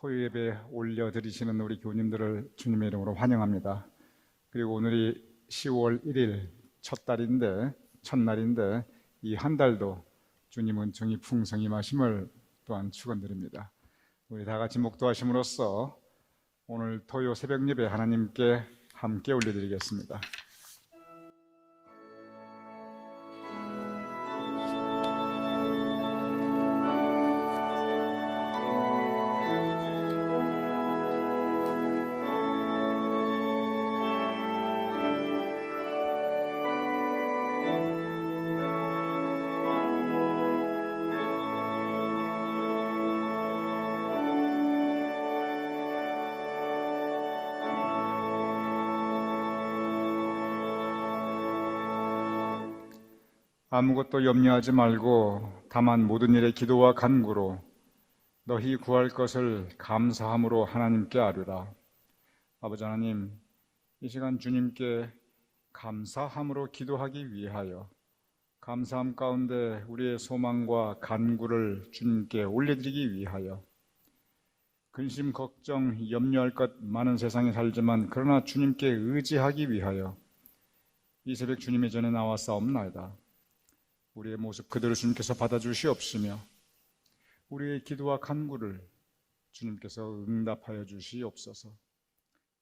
토요 예배 올려드리시는 우리 교우님들을 주님의 이름으로 환영합니다. 그리고 오늘이 10월 1일 첫날인데 이 한 달도 주님은 정이 풍성히 마심을 또한 축원드립니다. 우리 다 같이 목도하심으로써 오늘 토요 새벽 예배 하나님께 함께 올려드리겠습니다. 아무것도 염려하지 말고 다만 모든 일에 기도와 간구로 너희 구할 것을 감사함으로 하나님께 아뢰라. 아버지 하나님, 이 시간 주님께 감사함으로 기도하기 위하여 감사함 가운데 우리의 소망과 간구를 주님께 올려드리기 위하여 근심, 걱정, 염려할 것 많은 세상에 살지만 그러나 주님께 의지하기 위하여 이 새벽 주님의 전에 나왔사옵나이다. 우리의 모습 그대로 주님께서 받아주시옵시며 우리의 기도와 간구를 주님께서 응답하여 주시옵소서.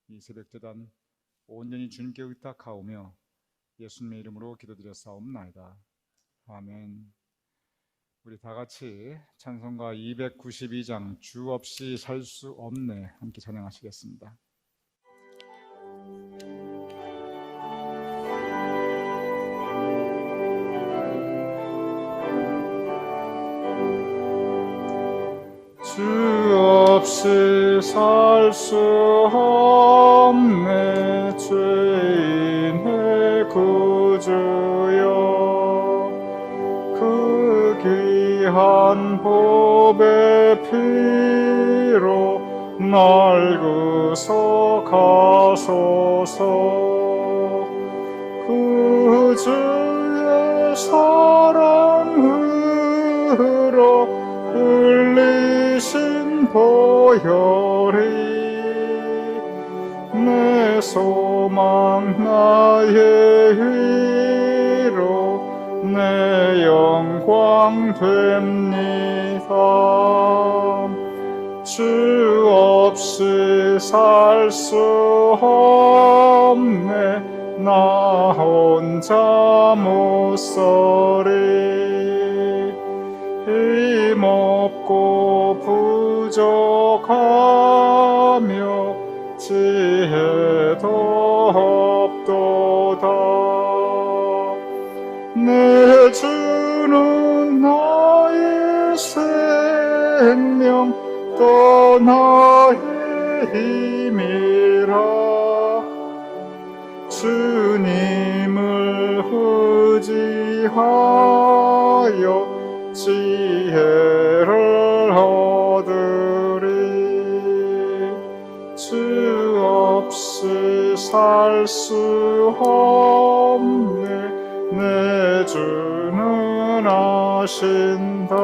이 새벽제단 온전히 주님께 의탁하오며 예수님의 이름으로 기도드렸사옵나이다. 아멘. 우리 다같이 찬송가 292장 주 없이 살 수 없네 함께 찬양하시겠습니다. 주 없이 살 수 없네 죄인의 구주여 그 귀한 보배 피로 날 구속하소서 그 주의 사랑으로 흘리신 보혈이 내 소망 나의 위로 내 영광 됩니다. 주 없이 살 수 없네 나 혼자 못 서리 힘없고 부족하며 지혜도 없도다. 내 주는 나의 생명 또 나의 힘이라 주님을 의지하여 지혜를 얻으리. 주 없이 살 수 없네 내 주는 아신다.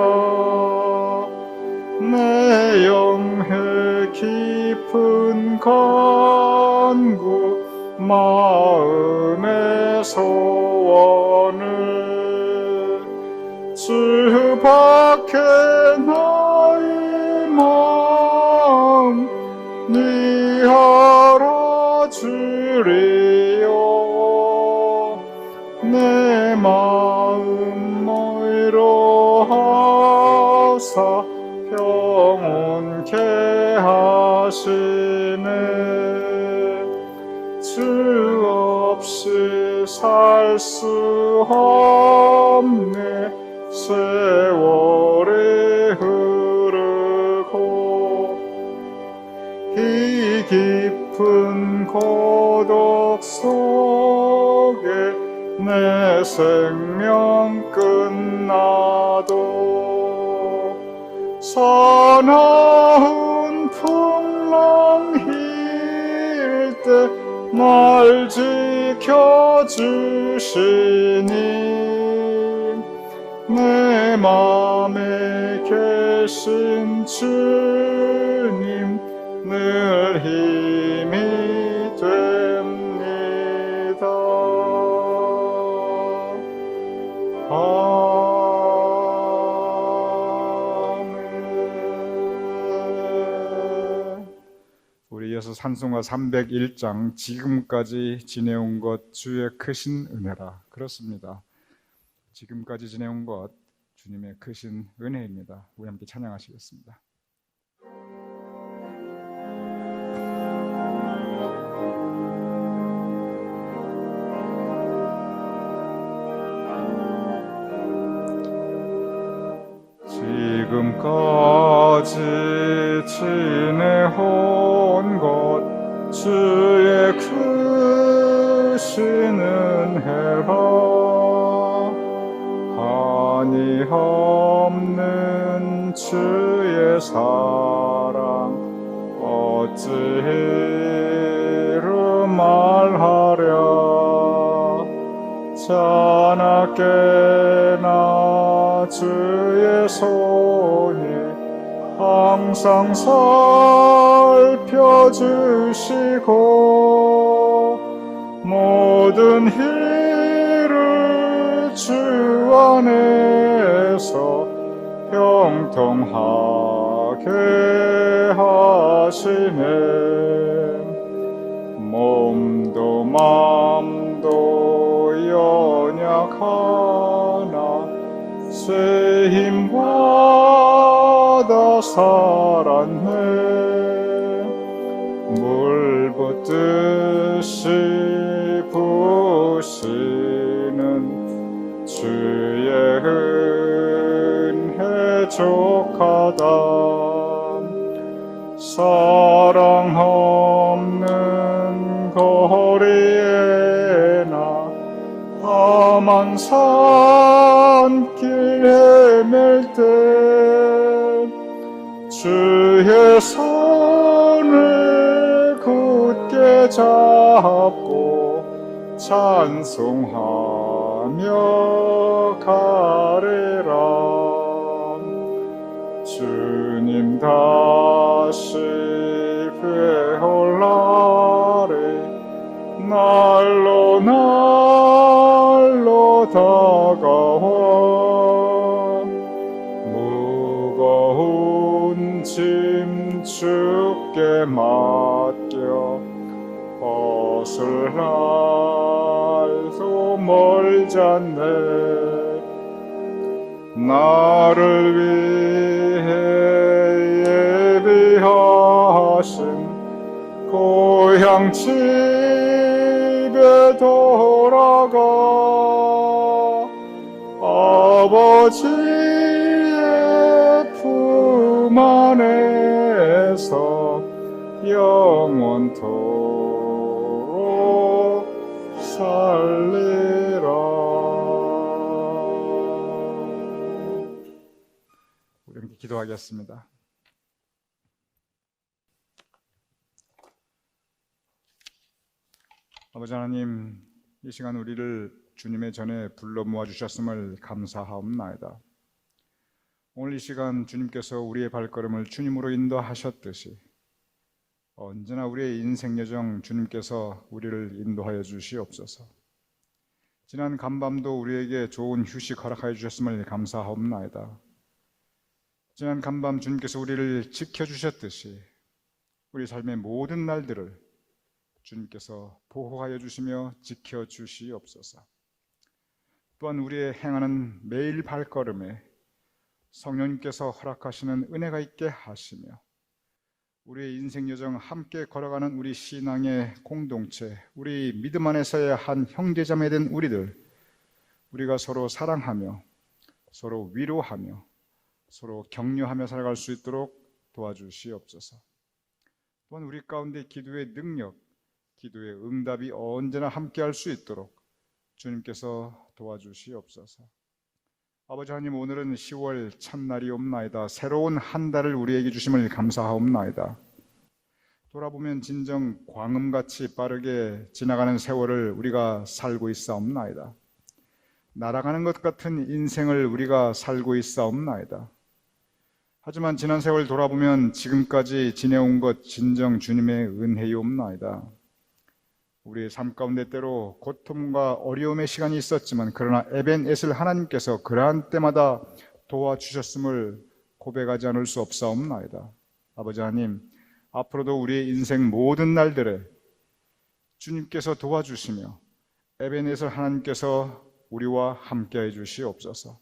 내 영의 깊은 간구 마음의 소원을 주 밖에 나의 마음 네 알아주리요. 내 마음 너희로 하사 평온케 하시네. 주 없이 살 수 없네 세월이 흐르고 이 깊은 고독 속에 내 생명 끝나도 사나운 풍랑일 때 날 지켜주시니 내 맘에 되신 주님 늘 힘이 됩니다. 아멘. 우리 이어서 찬송가 301장 지금까지 지내온 것 주의 크신 은혜라. 그렇습니다. 지금까지 지내온 것 주님의 크신 은혜입니다. 우리 함께 찬양하시겠습니다. 지금까지 지내온 것 주의 크신 은혜라. 한이 없는 주의 사랑 어찌로 말하랴. 자나깨나 주의 손이 항상 살펴주시고 모든 일을 주 안에서 형통하게 하시네. 몸도 맘도 연약하나 새 힘받아 살았네. 물 붓듯이 부으시는 주의 은혜 족하다. 사랑 없는 거리에나 험한 산길 헤맬 때 주의 손을 굳게 잡고 찬송하며 가리라. 주님 다시 뵈올 날에 날로 날로 다가와 무거운 짐 주께 맡겨 벗을 날도 멀잖네. 나를 위해 예비하신 고향 집에 돌아가 아버지의 품 안에서 영원토록 살리라. 우리 함께 기도하겠습니다. 아버지 하나님, 이 시간 우리를 주님의 전에 불러 모아주셨음을 감사하옵나이다. 오늘 이 시간 주님께서 우리의 발걸음을 주님으로 인도하셨듯이 언제나 우리의 인생 여정 주님께서 우리를 인도하여 주시옵소서. 지난 간밤도 우리에게 좋은 휴식 허락하여 주셨음을 감사하옵나이다. 지난 간밤 주님께서 우리를 지켜주셨듯이 우리 삶의 모든 날들을 주님께서 보호하여 주시며 지켜주시옵소서. 또한 우리의 행하는 매일 발걸음에 성령님께서 허락하시는 은혜가 있게 하시며 우리의 인생 여정 함께 걸어가는 우리 신앙의 공동체, 우리 믿음 안에서의 한 형제자매 된 우리들, 우리가 서로 사랑하며 서로 위로하며 서로 격려하며 살아갈 수 있도록 도와주시옵소서. 또한 우리 가운데 기도의 능력, 기도의 응답이 언제나 함께할 수 있도록 주님께서 도와주시옵소서. 아버지 하나님, 오늘은 10월 첫날이옵나이다. 새로운 한 달을 우리에게 주심을 감사하옵나이다. 돌아보면 진정 광음같이 빠르게 지나가는 세월을 우리가 살고 있사옵나이다. 날아가는 것 같은 인생을 우리가 살고 있사옵나이다. 하지만 지난 세월 돌아보면 지금까지 지내온 것 진정 주님의 은혜이옵나이다. 우리의 삶 가운데 때로 고통과 어려움의 시간이 있었지만 그러나 에벤에셀 하나님께서 그러한 때마다 도와주셨음을 고백하지 않을 수 없사옵나이다. 아버지 하나님, 앞으로도 우리의 인생 모든 날들에 주님께서 도와주시며 에벤에셀 하나님께서 우리와 함께해 주시옵소서.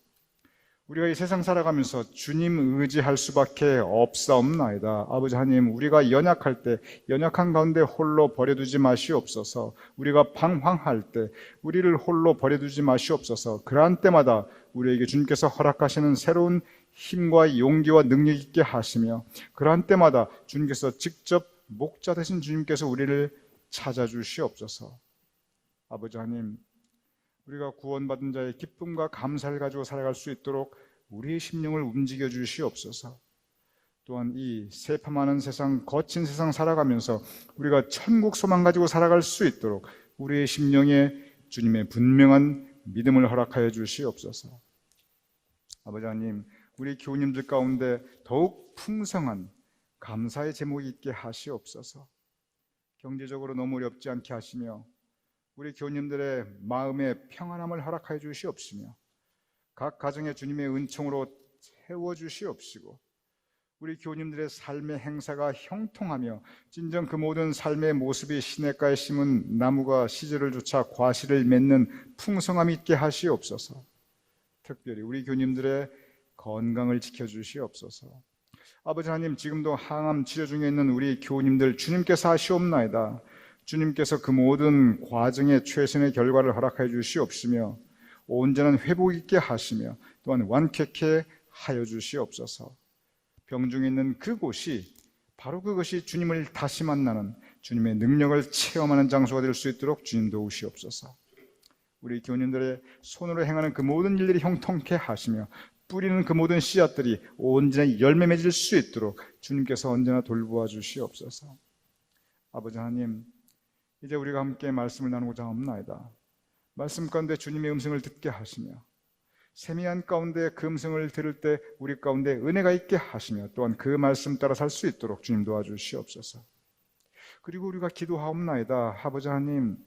우리가 이 세상 살아가면서 주님 의지할 수밖에 없사옵나이다. 아버지 하나님, 우리가 연약할 때 연약한 가운데 홀로 버려두지 마시옵소서. 우리가 방황할 때 우리를 홀로 버려두지 마시옵소서. 그러한 때마다 우리에게 주님께서 허락하시는 새로운 힘과 용기와 능력 있게 하시며, 그러한 때마다 주님께서 직접 목자 되신 주님께서 우리를 찾아주시옵소서. 아버지 하나님, 우리가 구원받은 자의 기쁨과 감사를 가지고 살아갈 수 있도록 우리의 심령을 움직여 주시옵소서. 또한 이 세파많은 세상, 거친 세상 살아가면서 우리가 천국 소망 가지고 살아갈 수 있도록 우리의 심령에 주님의 분명한 믿음을 허락하여 주시옵소서. 아버지 하나님, 우리 교우님들 가운데 더욱 풍성한 감사의 제목이 있게 하시옵소서. 경제적으로 너무 어렵지 않게 하시며 우리 교우님들의 마음의 평안함을 허락하여 주시옵시며 각 가정에 주님의 은총으로 채워주시옵시고 우리 교우님들의 삶의 행사가 형통하며 진정 그 모든 삶의 모습이 시냇가에 심은 나무가 시절을 쫓아 과실을 맺는 풍성함이 있게 하시옵소서. 특별히 우리 교우님들의 건강을 지켜주시옵소서. 아버지 하나님, 지금도 항암 치료 중에 있는 우리 교우님들 주님께서 하시옵나이다. 주님께서 그 모든 과정의 최선의 결과를 허락하여 주시옵시며 온전한 회복 있게 하시며 또한 완쾌케 하여 주시옵소서. 병중에 있는 그곳이 바로 그것이 주님을 다시 만나는 주님의 능력을 체험하는 장소가 될 수 있도록 주님 도우시옵소서. 우리 교우님들의 손으로 행하는 그 모든 일들이 형통케 하시며 뿌리는 그 모든 씨앗들이 온전히 열매 맺을 수 있도록 주님께서 언제나 돌보아 주시옵소서. 아버지 하나님, 이제 우리가 함께 말씀을 나누고자 합니다. 말씀 가운데 주님의 음성을 듣게 하시며 세미한 가운데 그 음성을 들을 때 우리 가운데 은혜가 있게 하시며 또한 그 말씀 따라 살 수 있도록 주님 도와주시옵소서. 그리고 우리가 기도하옵나이다. 아버지 하나님,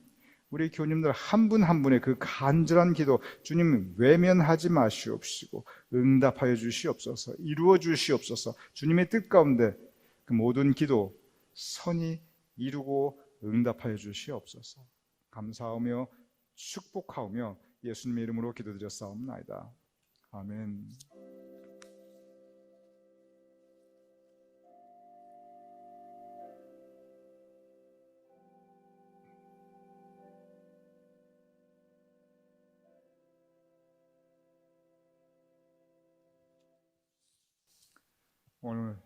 우리 교우님들 한 분 한 분의 그 간절한 기도 주님 외면하지 마시옵시고 응답하여 주시옵소서. 이루어 주시옵소서. 주님의 뜻 가운데 그 모든 기도 선히 이루고 응답하여 주시옵소서. 감사하며 축복하며 예수님의 이름으로 기도드렸사옵나이다. 아멘. 오늘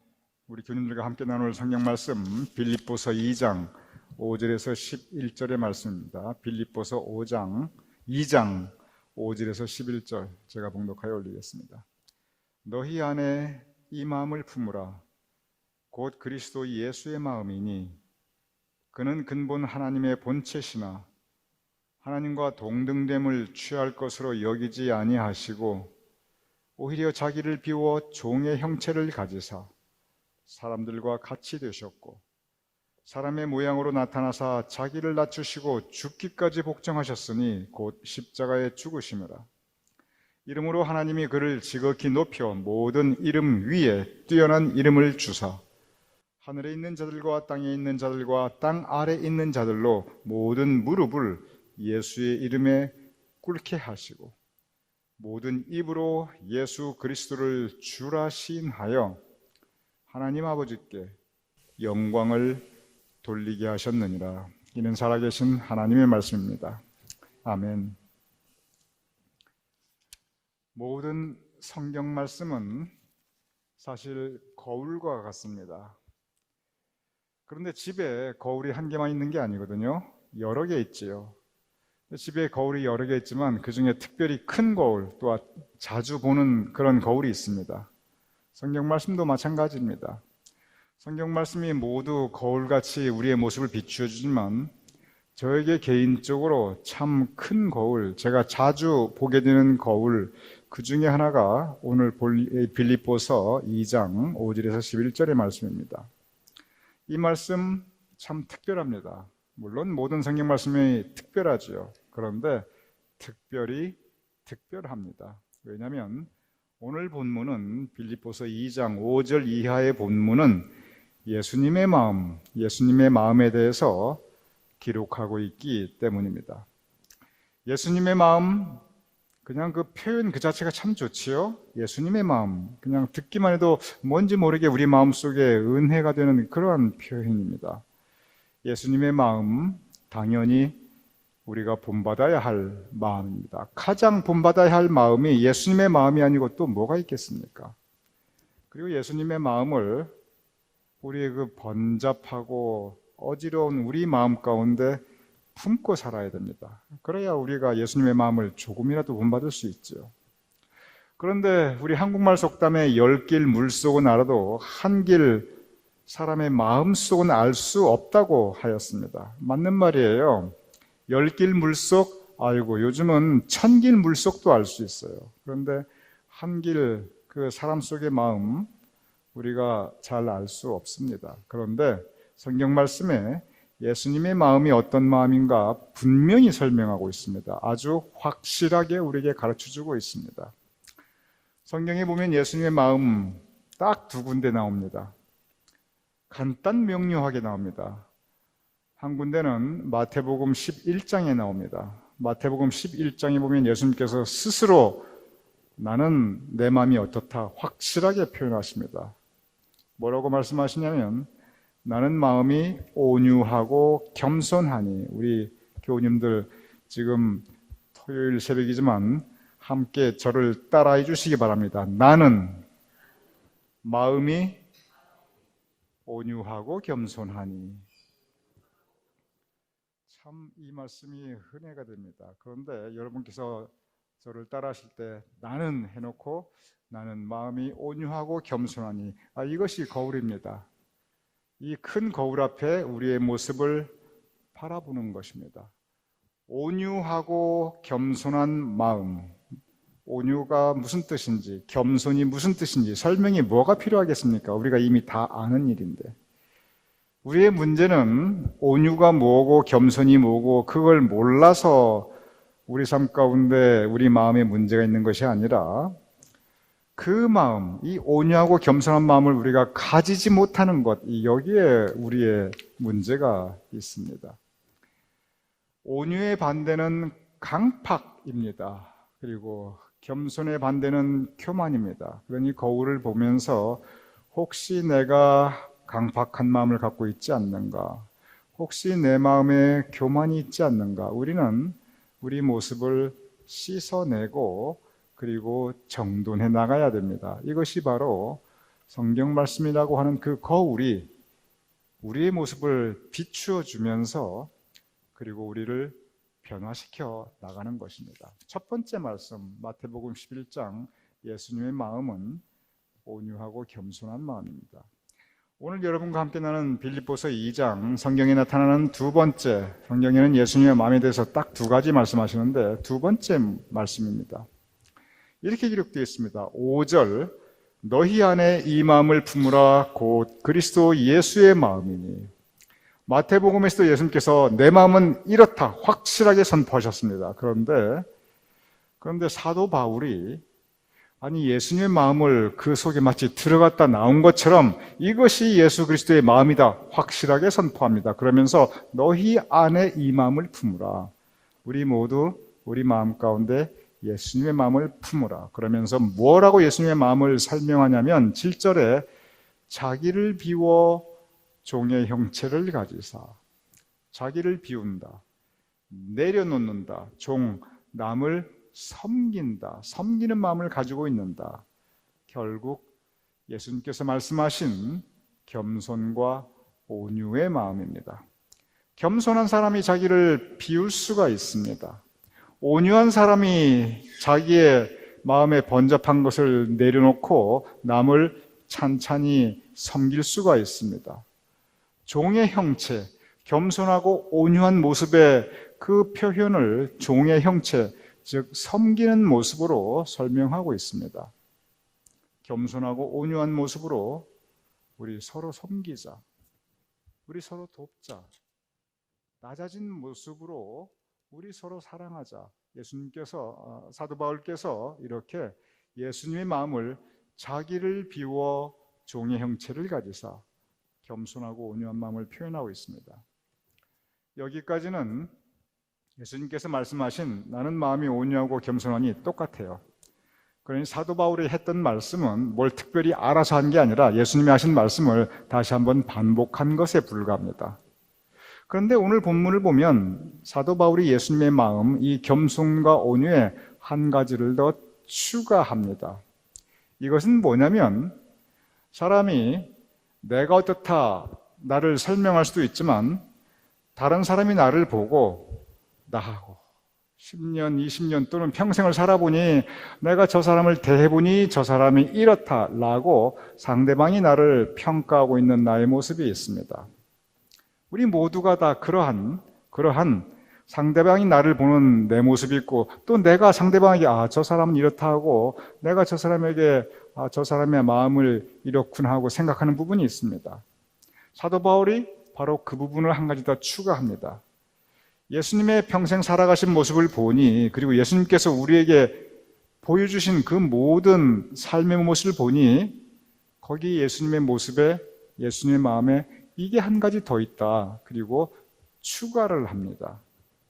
우리 교우님들과 함께 나눌 성경 말씀 빌립보서 2장 5절에서 11절의 말씀입니다. 빌립보서 2장 5절에서 11절 제가 봉독하여 올리겠습니다. 너희 안에 이 마음을 품으라. 곧 그리스도 예수의 마음이니 그는 근본 하나님의 본체시나 하나님과 동등됨을 취할 것으로 여기지 아니하시고 오히려 자기를 비워 종의 형체를 가지사 사람들과 같이 되셨고 사람의 모양으로 나타나사 자기를 낮추시고 죽기까지 복종하셨으니 곧 십자가에 죽으심이라. 이름으로 하나님이 그를 지극히 높여 모든 이름 위에 뛰어난 이름을 주사 하늘에 있는 자들과 땅에 있는 자들과 땅 아래 있는 자들로 모든 무릎을 예수의 이름에 꿇게 하시고 모든 입으로 예수 그리스도를 주라 시인하여 하나님 아버지께 영광을 돌리게 하셨느니라. 이는 살아계신 하나님의 말씀입니다. 아멘. 모든 성경 말씀은 사실 거울과 같습니다. 그런데 집에 거울이 한 개만 있는 게 아니거든요. 여러 개 있지요. 집에 거울이 여러 개 있지만 그 중에 특별히 큰 거울, 또 자주 보는 그런 거울이 있습니다. 성경 말씀도 마찬가지입니다. 성경 말씀이 모두 거울같이 우리의 모습을 비추어 주지만 저에게 개인적으로 참 큰 거울, 제가 자주 보게 되는 거울, 그 중에 하나가 오늘 볼 빌립보서 2장 5절에서 11절의 말씀입니다. 이 말씀 참 특별합니다. 물론 모든 성경 말씀이 특별하죠. 그런데 특별히 특별합니다. 왜냐하면 오늘 본문은 빌립보서 2장 5절 이하의 본문은 예수님의 마음에 대해서 기록하고 있기 때문입니다. 예수님의 마음, 그냥 그 표현 그 자체가 참 좋지요. 예수님의 마음, 그냥 듣기만 해도 뭔지 모르게 우리 마음속에 은혜가 되는 그러한 표현입니다. 예수님의 마음, 당연히 우리가 본받아야 할 마음입니다. 가장 본받아야 할 마음이 예수님의 마음이 아니고 또 뭐가 있겠습니까? 그리고 예수님의 마음을 우리의 그 번잡하고 어지러운 우리 마음 가운데 품고 살아야 됩니다. 그래야 우리가 예수님의 마음을 조금이라도 본받을 수 있죠. 그런데 우리 한국말 속담에 10길 물속은 알아도 한 길 사람의 마음속은 알 수 없다고 하였습니다. 맞는 말이에요. 10길 물속 알고 요즘은 1000길 물속도 알 수 있어요. 그런데 한 길 그 사람 속의 마음 우리가 잘 알 수 없습니다. 그런데 성경 말씀에 예수님의 마음이 어떤 마음인가 분명히 설명하고 있습니다. 아주 확실하게 우리에게 가르쳐주고 있습니다. 성경에 보면 예수님의 마음 딱 두 군데 나옵니다. 간단 명료하게 나옵니다. 한 군데는 마태복음 11장에 나옵니다. 마태복음 11장에 보면 예수님께서 스스로 나는 내 마음이 어떻다 확실하게 표현하십니다. 뭐라고 말씀하시냐면 나는 마음이 온유하고 겸손하니, 우리 교우님들 지금 토요일 새벽이지만 함께 저를 따라해 주시기 바랍니다. 나는 마음이 온유하고 겸손하니. 참 이 말씀이 은혜가 됩니다. 그런데 여러분께서 저를 따라하실 때 나는 해놓고 나는 마음이 온유하고 겸손하니, 이것이 거울입니다. 이 큰 거울 앞에 우리의 모습을 바라보는 것입니다. 온유하고 겸손한 마음, 온유가 무슨 뜻인지, 겸손이 무슨 뜻인지 설명이 뭐가 필요하겠습니까? 우리가 이미 다 아는 일인데, 우리의 문제는 온유가 뭐고 겸손이 뭐고 그걸 몰라서 우리 삶 가운데 우리 마음에 문제가 있는 것이 아니라, 그 마음, 이 온유하고 겸손한 마음을 우리가 가지지 못하는 것, 여기에 우리의 문제가 있습니다. 온유의 반대는 강팍입니다. 그리고 겸손의 반대는 교만입니다. 그러니 거울을 보면서 혹시 내가 강팍한 마음을 갖고 있지 않는가, 혹시 내 마음에 교만이 있지 않는가, 우리는 우리 모습을 씻어내고 그리고 정돈해 나가야 됩니다. 이것이 바로 성경 말씀이라고 하는 그 거울이 우리의 모습을 비추어 주면서 그리고 우리를 변화시켜 나가는 것입니다. 첫 번째 말씀, 마태복음 11장, 예수님의 마음은 온유하고 겸손한 마음입니다. 오늘 여러분과 함께 나눈 빌립보서 2장, 성경에 나타나는 두 번째, 성경에는 예수님의 마음에 대해서 딱 두 가지 말씀하시는데 두 번째 말씀입니다. 이렇게 기록되어 있습니다. 5절, 너희 안에 이 마음을 품으라 곧 그리스도 예수의 마음이니. 마태복음에서도 예수님께서 내 마음은 이렇다 확실하게 선포하셨습니다. 그런데 사도 바울이 예수님의 마음을 그 속에 마치 들어갔다 나온 것처럼 이것이 예수 그리스도의 마음이다 확실하게 선포합니다. 그러면서 너희 안에 이 마음을 품으라. 우리 모두 우리 마음 가운데 예수님의 마음을 품으라. 그러면서 뭐라고 예수님의 마음을 설명하냐면 7절에 자기를 비워 종의 형체를 가지사. 자기를 비운다, 내려놓는다, 남을 섬긴다, 섬기는 마음을 가지고 있는다. 결국 예수님께서 말씀하신 겸손과 온유의 마음입니다. 겸손한 사람이 자기를 비울 수가 있습니다. 온유한 사람이 자기의 마음에 번잡한 것을 내려놓고 남을 찬찬히 섬길 수가 있습니다. 종의 형체, 겸손하고 온유한 모습의 그 표현을 종의 형체, 즉 섬기는 모습으로 설명하고 있습니다. 겸손하고 온유한 모습으로 우리 서로 섬기자, 우리 서로 돕자, 낮아진 모습으로 우리 서로 사랑하자. 예수님께서, 사도 바울께서 이렇게 예수님의 마음을 자기를 비워 종의 형체를 가지사 겸손하고 온유한 마음을 표현하고 있습니다. 여기까지는 예수님께서 말씀하신 나는 마음이 온유하고 겸손하니 똑같아요. 그러니 사도 바울이 했던 말씀은 뭘 특별히 알아서 한 게 아니라 예수님이 하신 말씀을 다시 한번 반복한 것에 불과합니다. 그런데 오늘 본문을 보면 사도 바울이 예수님의 마음, 이 겸손과 온유에 한 가지를 더 추가합니다. 이것은 뭐냐면 사람이 내가 어떻다 나를 설명할 수도 있지만 다른 사람이 나를 보고 나하고 10년, 20년 또는 평생을 살아보니 내가 저 사람을 대해보니 저 사람이 이렇다라고 상대방이 나를 평가하고 있는 나의 모습이 있습니다. 우리 모두가 다 그러한 상대방이 나를 보는 내 모습이 있고 또 내가 상대방에게 저 사람은 이렇다 하고 내가 저 사람에게 저 사람의 마음을 이렇구나 하고 생각하는 부분이 있습니다. 사도 바울이 바로 그 부분을 한 가지 더 추가합니다. 예수님의 평생 살아가신 모습을 보니 그리고 예수님께서 우리에게 보여주신 그 모든 삶의 모습을 보니 거기 예수님의 모습에 예수님의 마음에 이게 한 가지 더 있다. 그리고 추가를 합니다.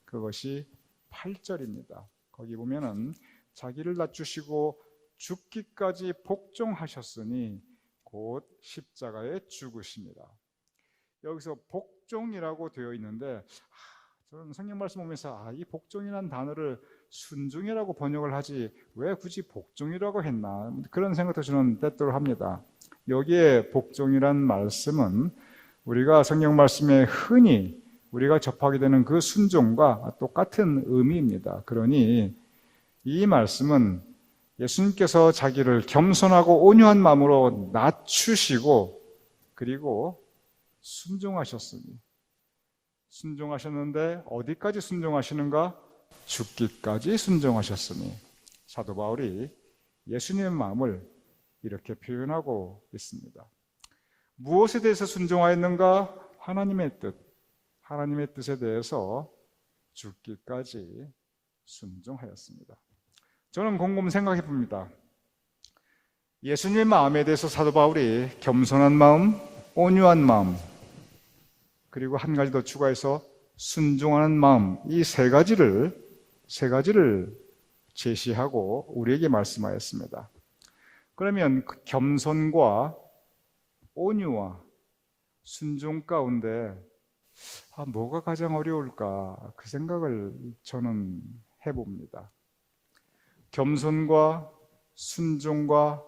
그것이 8절입니다. 거기 보면은 자기를 낮추시고 죽기까지 복종하셨으니 곧 십자가에 죽으십니다. 여기서 복종이라고 되어 있는데 저는 성경 말씀 보면서 이 복종이라는 단어를 순종이라고 번역을 하지 왜 굳이 복종이라고 했나 그런 생각도 저는 때때로 합니다. 여기에 복종이란 말씀은 우리가 성경 말씀에 흔히 우리가 접하게 되는 그 순종과 똑같은 의미입니다. 그러니 이 말씀은 예수님께서 자기를 겸손하고 온유한 마음으로 낮추시고 그리고 순종하셨는데 어디까지 순종하시는가? 죽기까지 순종하셨으니 사도 바울이 예수님의 마음을 이렇게 표현하고 있습니다. 무엇에 대해서 순종하였는가? 하나님의 뜻에 대해서 죽기까지 순종하였습니다. 저는 곰곰 생각해 봅니다. 예수님의 마음에 대해서 사도 바울이 겸손한 마음, 온유한 마음, 그리고 한 가지 더 추가해서 순종하는 마음, 이 세 가지를 제시하고 우리에게 말씀하였습니다. 그러면 그 겸손과 온유와 순종 가운데 뭐가 가장 어려울까? 그 생각을 저는 해봅니다. 겸손과 순종과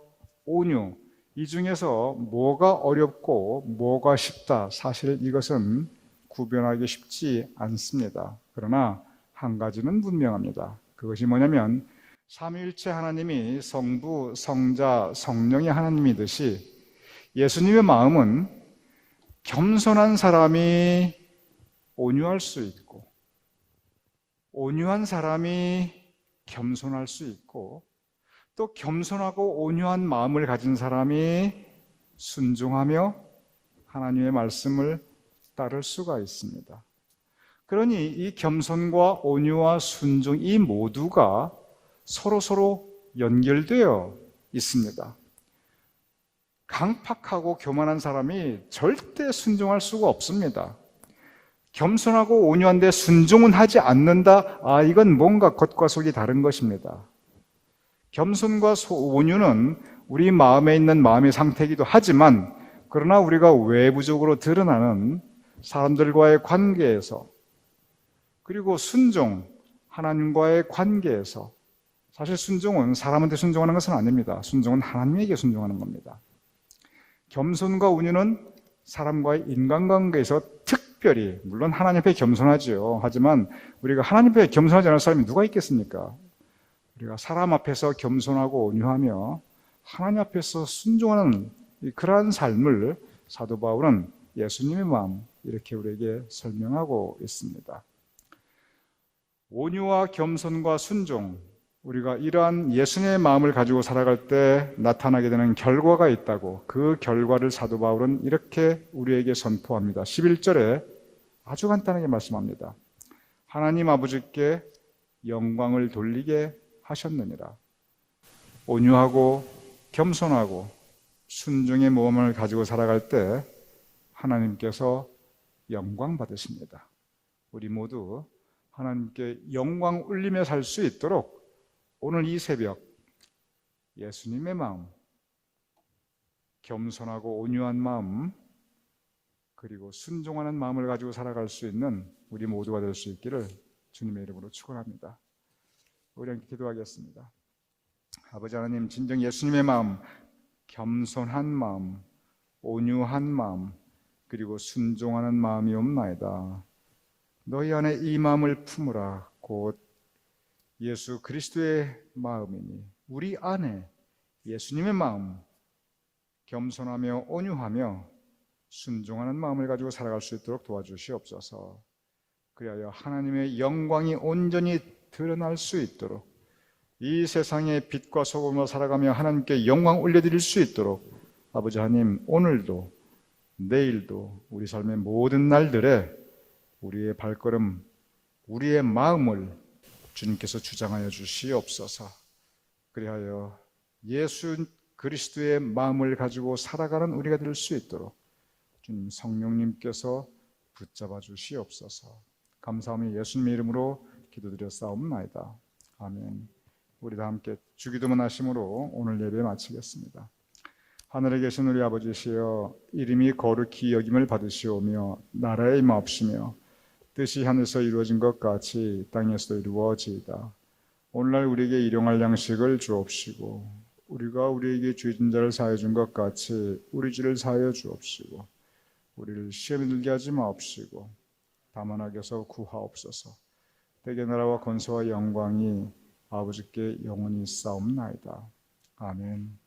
온유, 이 중에서 뭐가 어렵고 뭐가 쉽다? 사실 이것은 구별하기 쉽지 않습니다. 그러나 한 가지는 분명합니다. 그것이 뭐냐면 삼위일체 하나님이 성부, 성자, 성령의 하나님이듯이 예수님의 마음은 겸손한 사람이 온유할 수 있고 온유한 사람이 겸손할 수 있고 또 겸손하고 온유한 마음을 가진 사람이 순종하며 하나님의 말씀을 따를 수가 있습니다. 그러니 이 겸손과 온유와 순종 이 모두가 서로 연결되어 있습니다. 강팍하고 교만한 사람이 절대 순종할 수가 없습니다. 겸손하고 온유한데 순종은 하지 않는다? 이건 뭔가 겉과 속이 다른 것입니다. 겸손과 온유는 우리 마음에 있는 마음의 상태이기도 하지만 그러나 우리가 외부적으로 드러나는 사람들과의 관계에서 그리고 순종, 하나님과의 관계에서 사실 순종은 사람한테 순종하는 것은 아닙니다. 순종은 하나님에게 순종하는 겁니다. 겸손과 온유는 사람과의 인간관계에서 특별히 물론 하나님 앞에 겸손하지요. 하지만 우리가 하나님 앞에 겸손하지 않을 사람이 누가 있겠습니까? 우리가 사람 앞에서 겸손하고 온유하며 하나님 앞에서 순종하는 그러한 삶을 사도 바울은 예수님의 마음 이렇게 우리에게 설명하고 있습니다. 온유와 겸손과 순종, 우리가 이러한 예수님의 마음을 가지고 살아갈 때 나타나게 되는 결과가 있다고, 그 결과를 사도 바울은 이렇게 우리에게 선포합니다. 11절에 아주 간단하게 말씀합니다. 하나님 아버지께 영광을 돌리게 하셨느니라. 온유하고 겸손하고 순종의 모험을 가지고 살아갈 때 하나님께서 영광 받으십니다. 우리 모두 하나님께 영광 울리며 살 수 있도록 오늘 이 새벽 예수님의 마음, 겸손하고 온유한 마음, 그리고 순종하는 마음을 가지고 살아갈 수 있는 우리 모두가 될 수 있기를 주님의 이름으로 축원합니다. 우리 함께 기도하겠습니다. 아버지 하나님, 진정 예수님의 마음, 겸손한 마음, 온유한 마음, 그리고 순종하는 마음이 없나이다. 너희 안에 이 마음을 품으라. 곧 예수 그리스도의 마음이니 우리 안에 예수님의 마음, 겸손하며 온유하며 순종하는 마음을 가지고 살아갈 수 있도록 도와주시옵소서. 그리하여 하나님의 영광이 온전히 드러날 수 있도록, 이 세상의 빛과 소금으로 살아가며 하나님께 영광 올려드릴 수 있도록 아버지 하나님, 오늘도 내일도 우리 삶의 모든 날들에 우리의 발걸음, 우리의 마음을 주님께서 주장하여 주시옵소서. 그리하여 예수 그리스도의 마음을 가지고 살아가는 우리가 될 수 있도록 주님 성령님께서 붙잡아 주시옵소서. 감사하며 예수님의 이름으로 기도드렸사옵나이다. 아멘. 우리 다 함께 주기도문 하심으로 오늘 예배 마치겠습니다. 하늘에 계신 우리 아버지시여, 이름이 거룩히 여김을 받으시오며 나라의 임하옵시며 뜻이 하늘에서 이루어진 것 같이 땅에서도 이루어지이다. 오늘날 우리에게 일용할 양식을 주옵시고 우리가 우리에게 죄 진 자를 사하여 준 것 같이 우리 죄를 사하여 주옵시고 우리를 시험에 들게 하지 마옵시고 다만 악에서 구하옵소서. 대개 나라와 권세와 영광이 아버지께 영원히 싸움나이다. 아멘.